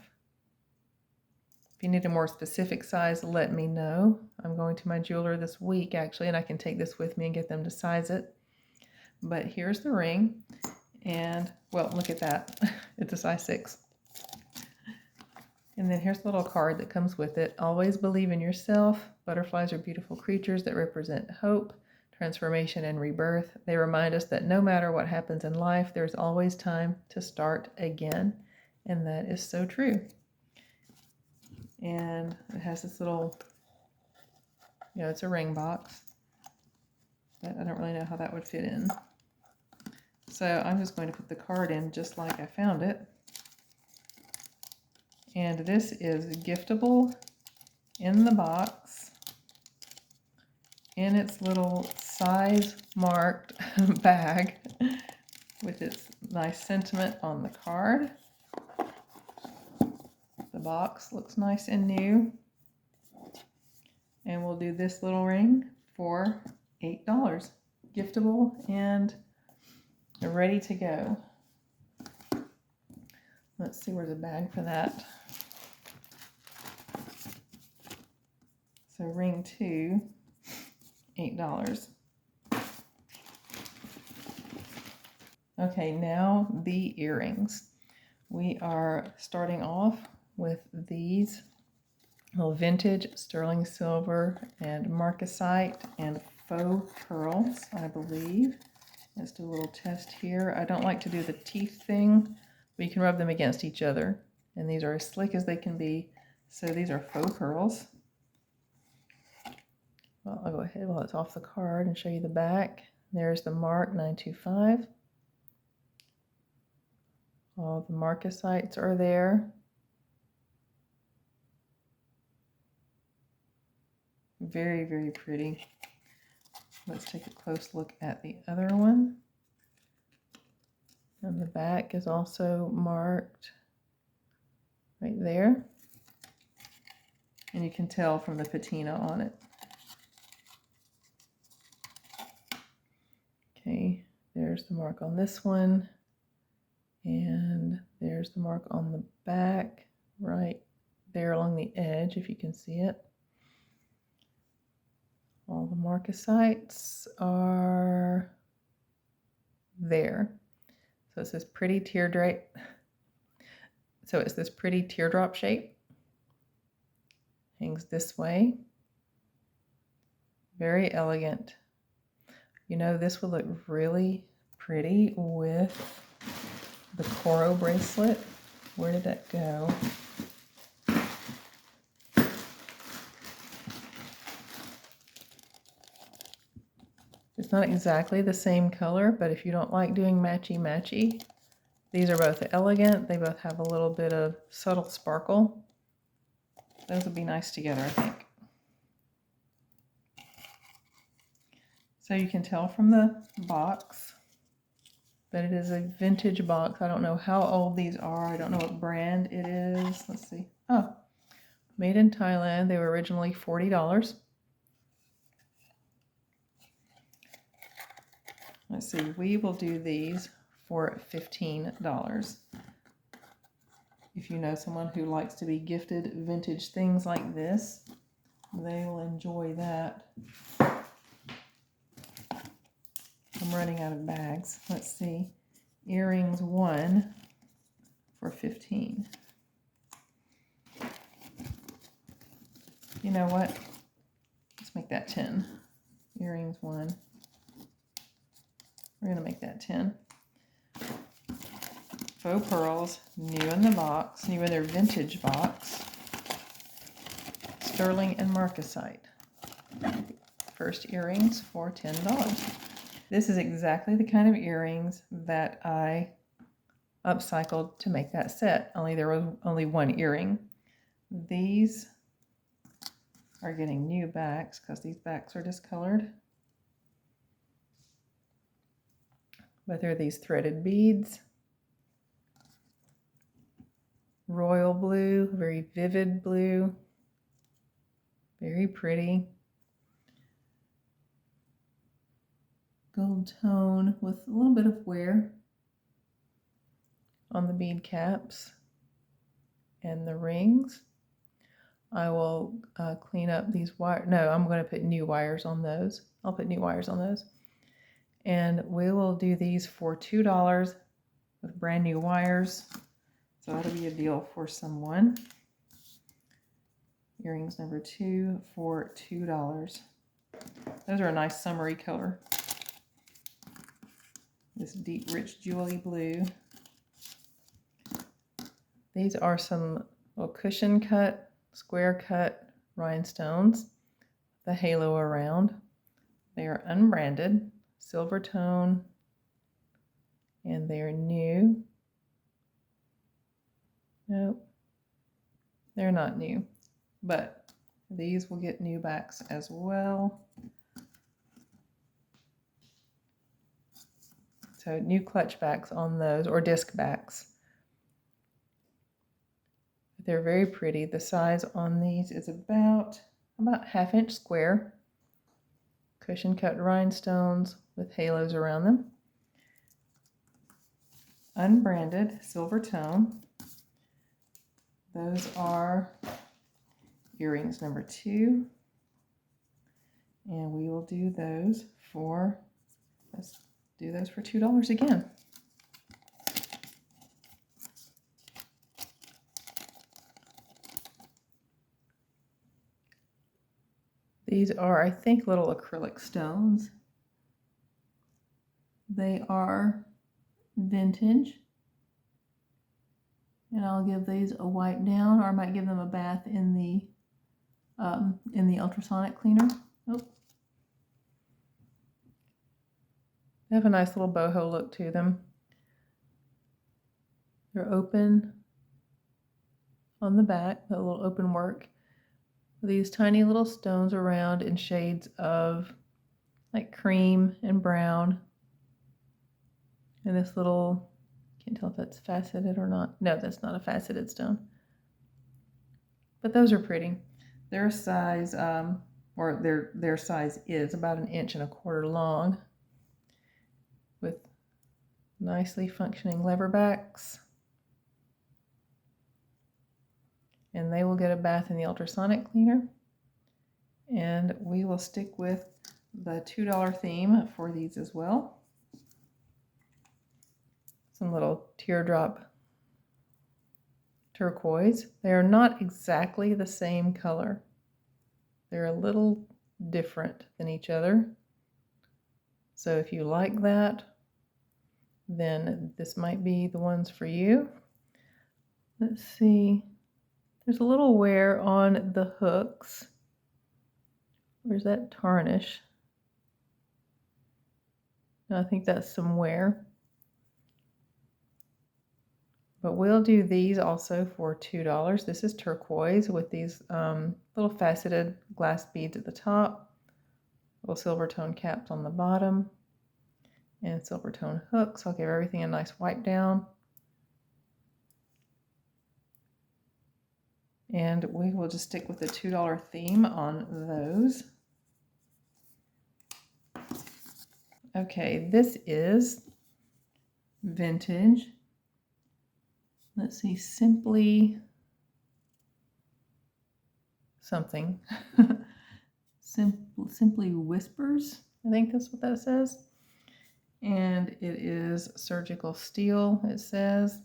If you need a more specific size, let me know. I'm going to my jeweler this week actually, and I can take this with me and get them to size it. But here's the ring, and well, look at that. It's a size 6. And then here's the little card that comes with it. Always believe in yourself. Butterflies are beautiful creatures that represent hope, transformation, and rebirth. They remind us that no matter what happens in life, there's always time to start again. And that is so true. And it has this little, it's a ring box, but I don't really know how that would fit in. So I'm just going to put the card in just like I found it. And this is giftable in the box in its little size marked bag with its nice sentiment on the card. The box looks nice and new. And we'll do this little ring for $8. Giftable and ready to go. Let's see where's a bag for that. So ring 2, $8. Okay, now the earrings. We are starting off with these little vintage sterling silver and marcasite and faux pearls, I believe. Let's do a little test here. I don't like to do the teeth thing, but you can rub them against each other. And these are as slick as they can be. So these are faux pearls. Well, I'll go ahead while it's off the card and show you the back. There's the mark 925. All the marcasites are there. Very, very pretty. Let's take a close look at the other one. And the back is also marked right there. And you can tell from the patina on it. Okay, there's the mark on this one. And there's the mark on the back, right there along the edge, if you can see it. All the marcasites are there. So it's this pretty teardrop. So it's this pretty teardrop shape. Hangs this way. Very elegant. You know, this would look really pretty with the coral bracelet. Where did that go? It's not exactly the same color, but if you don't like doing matchy-matchy, these are both elegant. They both have a little bit of subtle sparkle. Those would be nice together, I think. So you can tell from the box that it is a vintage box. I don't know how old these are. I don't know what brand it is. Let's see. Oh, made in Thailand. They were originally $40. Let's see, we will do these for $15. If you know someone who likes to be gifted vintage things like this, they will enjoy that. I'm running out of bags. Let's see. Earrings 1 for $15. You know what? Let's make that 10. Earrings 1. We're going to make that 10. Faux pearls, new in the box, new in their vintage box. Sterling and marcasite. First earrings for $10. This is exactly the kind of earrings that I upcycled to make that set, only there was only one earring. These are getting new backs because these backs are discolored. But they're these threaded beads. Royal blue, very vivid blue. Very pretty. Gold tone with a little bit of wear on the bead caps and the rings. I will clean up these wires. No, I'm going to put new wires on those. I'll put new wires on those. And we will do these for $2 with brand new wires. So that'll be a deal for someone. Earrings number 2 for $2. Those are a nice summery color. This deep, rich, jewelry blue. These are some little cushion cut, square cut rhinestones. The halo around. They are unbranded, silver tone, and they are new. Nope, they're not new, but these will get new backs as well. So new clutch backs on those, or disc backs. They're very pretty. The size on these is about ½ inch square. Cushion cut rhinestones with halos around them. Unbranded, silver tone. Those are earrings number 2. And we will do those for, let's do those for $2 again. These are, I think, little acrylic stones. They are vintage. And I'll give these a wipe down, or I might give them a bath in the ultrasonic cleaner. Oh. They have a nice little boho look to them. They're open on the back, that little open work. These tiny little stones around in shades of like cream and brown. And this little, can't tell if that's faceted or not. No, that's not a faceted stone. But those are pretty. Their size, or their size is about 1.25 inches long, with nicely functioning lever backs. And they will get a bath in the ultrasonic cleaner. And we will stick with the $2 theme for these as well. Some little teardrop turquoise. They are not exactly the same color. They're a little different than each other. So if you like that, then this might be the ones for you. Let's see. There's a little wear on the hooks. Where's that tarnish? No, I think that's some wear. But we'll do these also for $2. This is turquoise with these little faceted glass beads at the top, little silver tone caps on the bottom, and silver tone hooks. I'll give everything a nice wipe down. And we will just stick with the $2 theme on those. Okay, this is vintage. Let's see, simply something. Simply Whispers, I think that's what that says. And it is surgical steel, it says.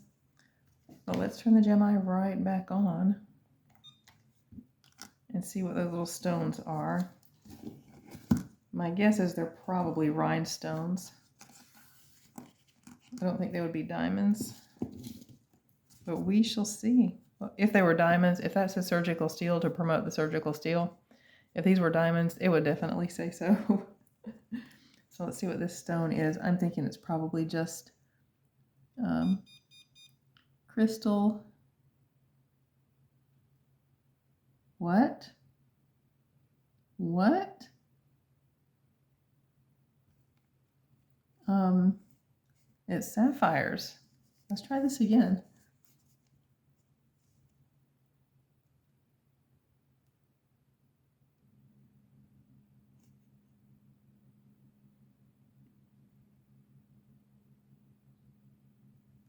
So let's turn the gem-eye right back on and see what those little stones are. My guess is they're probably rhinestones. I don't think they would be diamonds, but we shall see. If they were diamonds, if that says surgical steel to promote the surgical steel, if these were diamonds, it would definitely say so. So let's see what this stone is. I'm thinking it's probably just crystal. What? What? It's sapphires. Let's try this again.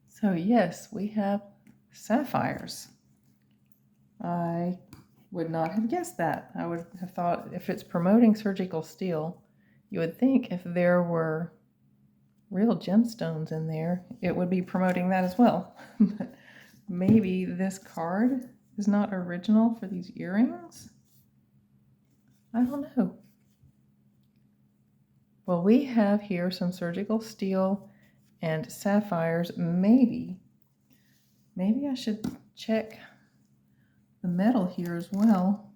So yes, we have sapphires. I would not have guessed that. I would have thought if it's promoting surgical steel, you would think if there were real gemstones in there, it would be promoting that as well. But maybe this card is not original for these earrings? I don't know. Well, we have here some surgical steel and sapphires. Maybe I should check the metal here as well.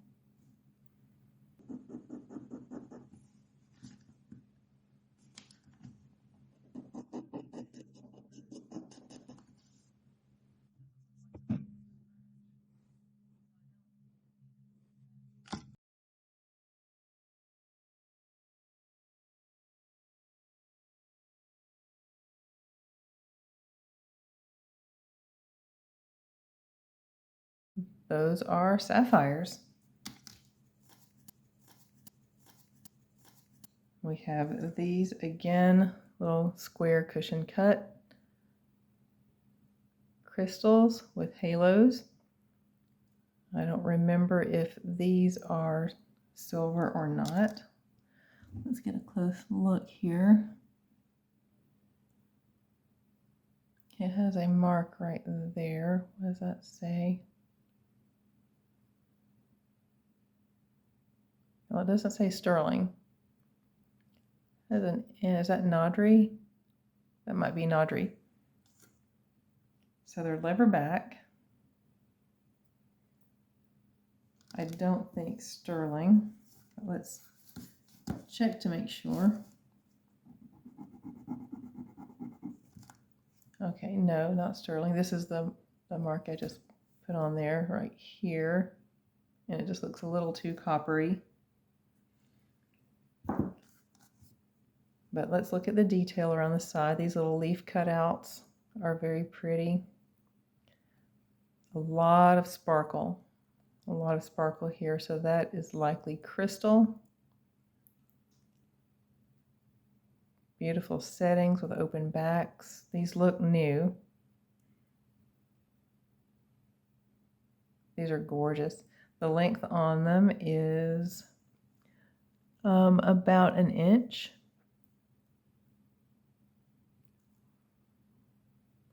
Those are sapphires. We have these again, little square cushion cut crystals with halos. I don't remember if these are silver or not. Let's get a close look here. It has a mark right there. What does that say? Well, it doesn't say sterling. It has an N. Is that Naudry? That might be Naudry. So they're lever back. I don't think sterling. Let's check to make sure. Okay, no, not sterling. This is the mark I just put on there right here. And it just looks a little too coppery. But let's look at the detail around the side. These little leaf cutouts are very pretty. A lot of sparkle here. So that is likely crystal. Beautiful settings with open backs. These look new. These are gorgeous. The length on them is about an inch.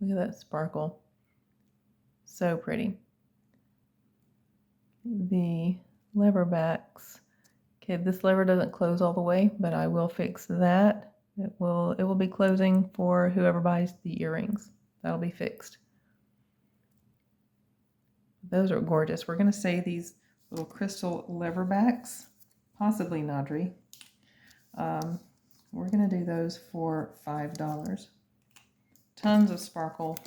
Look at that sparkle. So pretty. The lever backs. Okay, this lever doesn't close all the way, but I will fix that. It will be closing for whoever buys the earrings. That'll be fixed. Those are gorgeous. We're going to say these little crystal lever backs, possibly Naudry. We're going to do those for $5. Tons of sparkle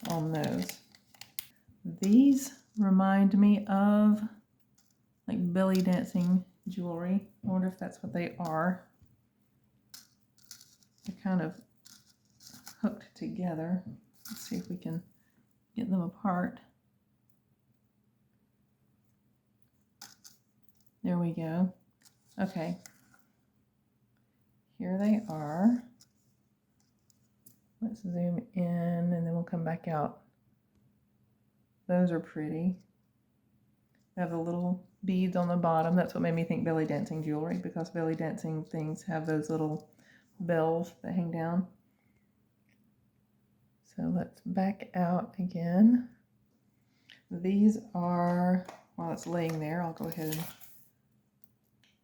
on those. These remind me of like belly dancing jewelry. I wonder if that's what they are. They're kind of hooked together. Let's see if we can get them apart. There we go. Okay. Here they are. Let's zoom in and then we'll come back out. Those are pretty. They have the little beads on the bottom. That's what made me think belly dancing jewelry, because belly dancing things have those little bells that hang down. So let's back out again. These are, while it's laying there, I'll go ahead and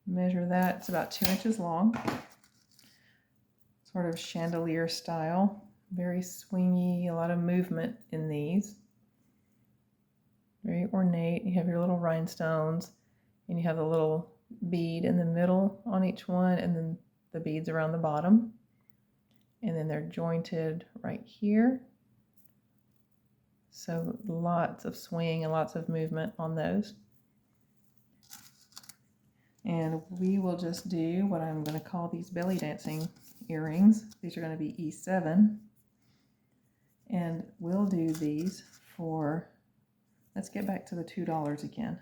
measure that. It's about 2 inches long. Sort of chandelier style. Very swingy, a lot of movement in these. Very ornate. You have your little rhinestones, and you have the little bead in the middle on each one, and then the beads around the bottom. And then they're jointed right here. So lots of swing and lots of movement on those. And we will just do what I'm going to call these belly dancing earrings. These are going to be E7. And we'll do these for, let's get back to the $2 again.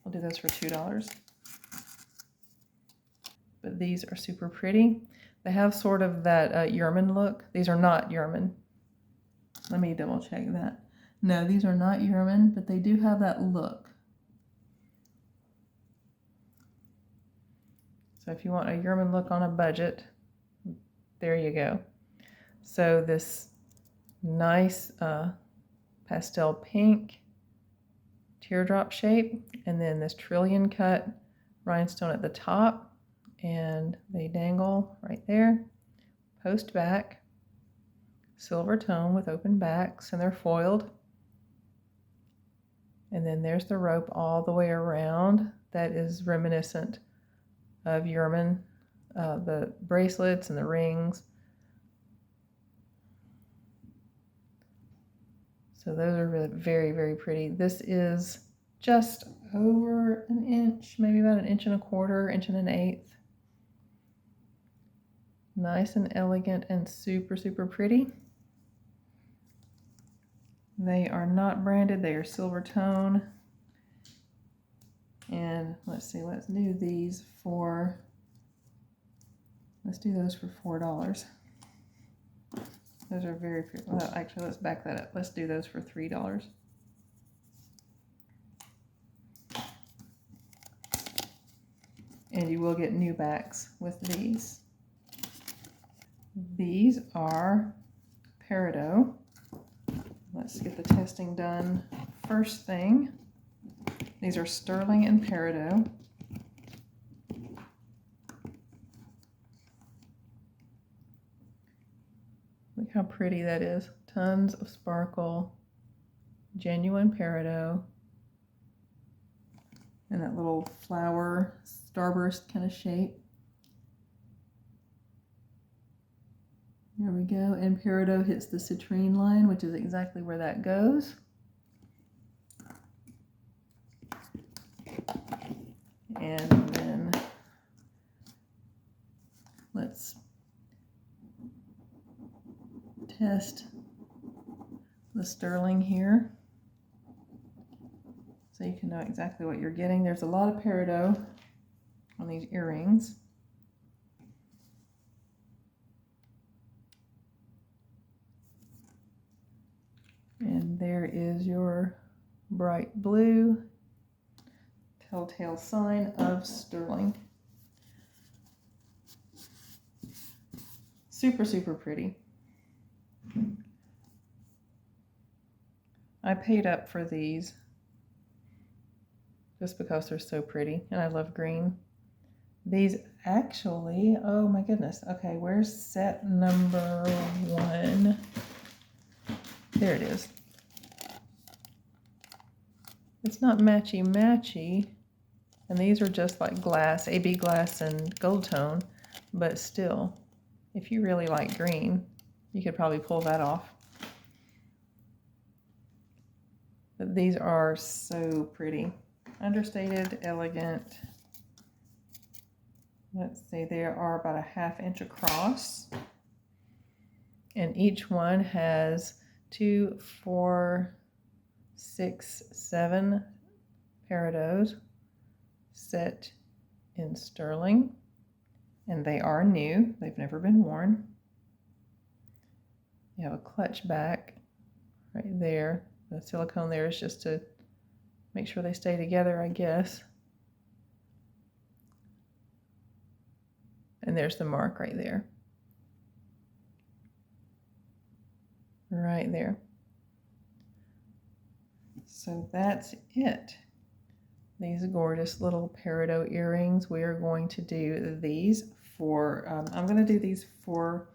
We'll do those for $2. But these are super pretty. They have sort of that Yerman look. These are not Yerman. Let me double check that. No, these are not Yerman, but they do have that look. So if you want a Yerman look on a budget, there you go. So this nice pastel pink teardrop shape, and then this trillion cut rhinestone at the top, and they dangle right there. Post back, silver tone with open backs, and they're foiled. And then there's the rope all the way around that is reminiscent of Yerman, the bracelets and the rings. So those are really very, very pretty. This is just over an inch, maybe about an inch and a quarter, inch and an eighth. Nice and elegant and super, super pretty. They are not branded, they are silver tone. And let's see, let's do these for, let's do those for $4. Those are very pretty. Well, actually, let's back that up. Let's do those for $3. And you will get new backs with these. These are peridot. Let's get the testing done first thing. These are sterling and peridot. Look how pretty that is. Tons of sparkle, genuine peridot, and that little flower starburst kind of shape. There we go. And peridot hits the citrine line, which is exactly where that goes. And then let's test the sterling here so you can know exactly what you're getting. There's a lot of peridot on these earrings. And there is your bright blue telltale sign of sterling. Super, super pretty. I paid up for these just because they're so pretty, and I love green. These actually, oh my goodness. Okay, where's set number 1? There it is. It's not matchy-matchy, and these are just like glass, AB glass and gold tone, but still, if you really like green, you could probably pull that off. But these are so pretty. Understated, elegant. Let's see, they are about a ½ inch across. And each one has 2, 4, 6, 7 peridots set in sterling. And they are new. They've never been worn. You have a clutch back right there. The silicone there is just to make sure they stay together, I guess. And there's the mark right there. Right there. So that's it. These gorgeous little peridot earrings. We are going to do these for, I'm going to do these for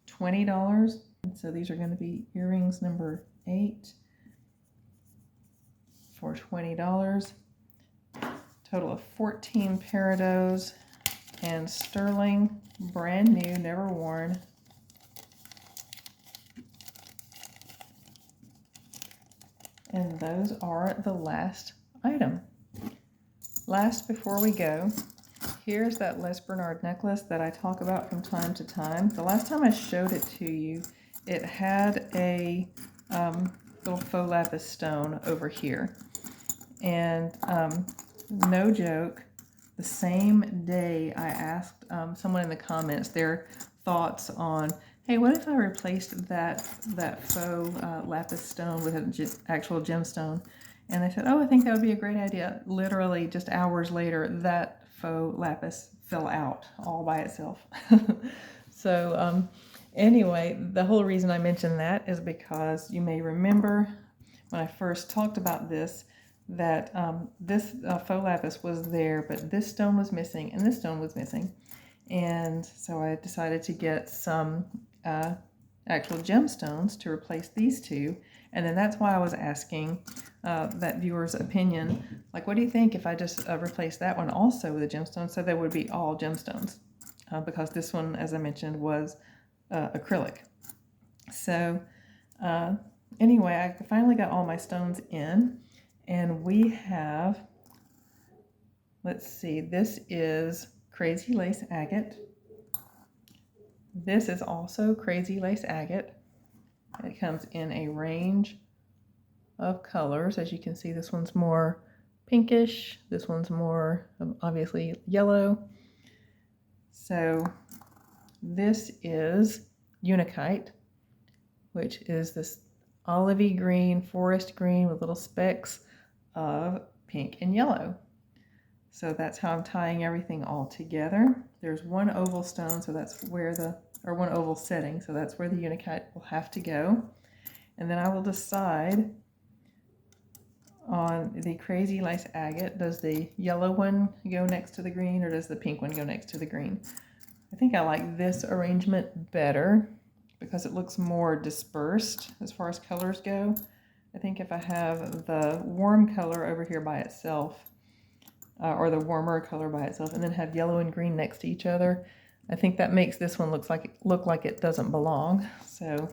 $20. So these are going to be earrings number 8 for $20. Total of 14 peridots and sterling, brand new, never worn. And those are the last item. last before we go, here's that Les Bernard necklace that I talk about from time to time. The last time I showed it to you, it had a little faux lapis stone over here. And no joke, the same day I asked someone in the comments their thoughts on, hey, what if I replaced that faux lapis stone with an actual gemstone? And they said, oh, I think that would be a great idea. Literally just hours later, that faux lapis fell out all by itself. So anyway, the whole reason I mention that is because you may remember when I first talked about this, that this faux lapis was there, but this stone was missing and this stone was missing. And so I decided to get some actual gemstones to replace these two. And then that's why I was asking that viewer's opinion, like, what do you think if I just replace that one also with a gemstone, so they would be all gemstones? Because this one, as I mentioned, was acrylic. So anyway, I finally got all my stones in, and we have, let's see, this is Crazy Lace Agate. This is also Crazy Lace Agate. It comes in a range of colors. As you can see, this one's more pinkish. This one's more obviously yellow. So this is Unikite, which is this olivey green, forest green with little specks of pink and yellow. So that's how I'm tying everything all together. There's one oval stone, so that's where one oval setting, so that's where the Unikite will have to go. And then I will decide on the Crazy Lace Agate, does the yellow one go next to the green, or does the pink one go next to the green? I think I like this arrangement better because it looks more dispersed as far as colors go. I think if I have the warm color over here by itself, or the warmer color by itself, and then have yellow and green next to each other, I think that makes this one look like it doesn't belong. So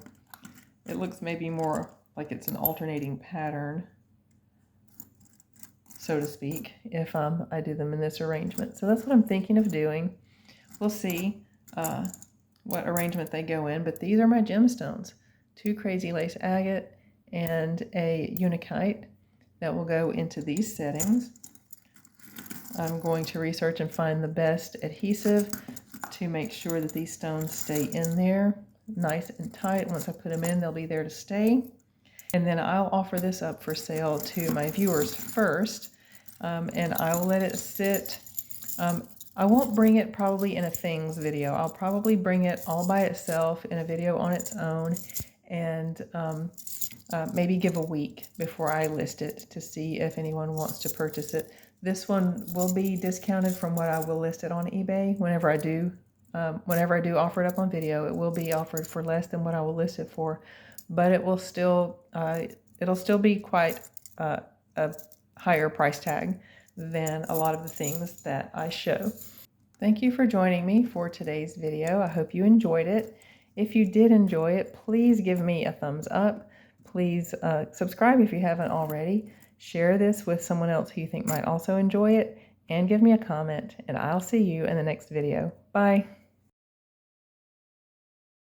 it looks maybe more like it's an alternating pattern, so to speak, if I do them in this arrangement. So that's what I'm thinking of doing. We'll see what arrangement they go in, but these are my gemstones. 2 Crazy Lace Agate and a Unikite that will go into these settings. I'm going to research and find the best adhesive to make sure that these stones stay in there nice and tight. Once I put them in, they'll be there to stay. And then I'll offer this up for sale to my viewers first, and I will let it sit. I won't bring it probably in a things video. I'll probably bring it all by itself in a video on its own, and maybe give a week before I list it to see if anyone wants to purchase it. This one will be discounted from what I will list it on eBay. Whenever I do offer it up on video, it will be offered for less than what I will list it for, but it will still it'll still be quite a higher price tag than a lot of the things that I show. Thank you for joining me for today's video. I hope you enjoyed it. If you did enjoy it, please give me a thumbs up. Please subscribe if you haven't already. Share this with someone else who you think might also enjoy it, and give me a comment, and I'll see you in the next video. Bye.